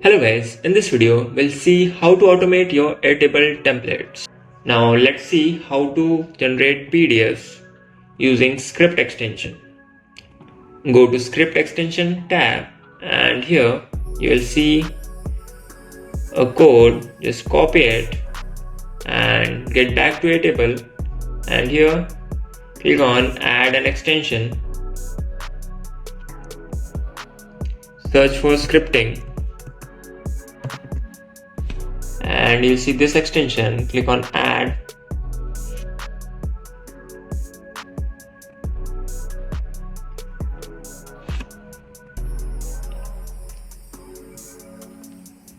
Hello guys, in this video we'll see how to automate your Airtable templates. Now let's see how to generate PDFs using script extension. Go to script extension tab and here you will see a code. Just copy it and get back to Airtable and here click on add an extension. Search for scripting and you'll see this extension. Click on add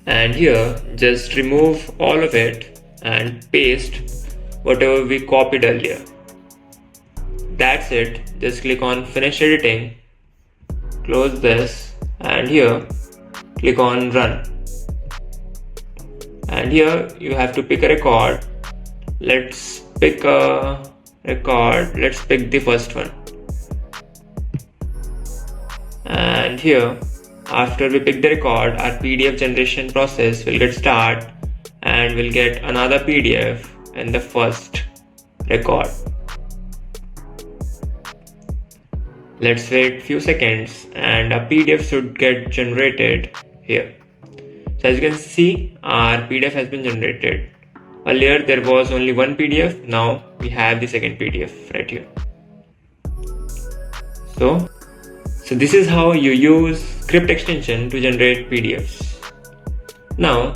and here just remove all of it and paste whatever we copied earlier. That's it. Just click on finish editing, close this and here click on run. And here you have to pick a record. Let's pick a record. Let's pick the first one. And here, after we pick the record, our PDF generation process will get started and we'll get another PDF in the first record. Let's wait few seconds and a PDF should get generated here. So as you can see, our PDF has been generated. Earlier there was only one PDF, now we have the second PDF right here. So this is how you use script extension to generate PDFs. Now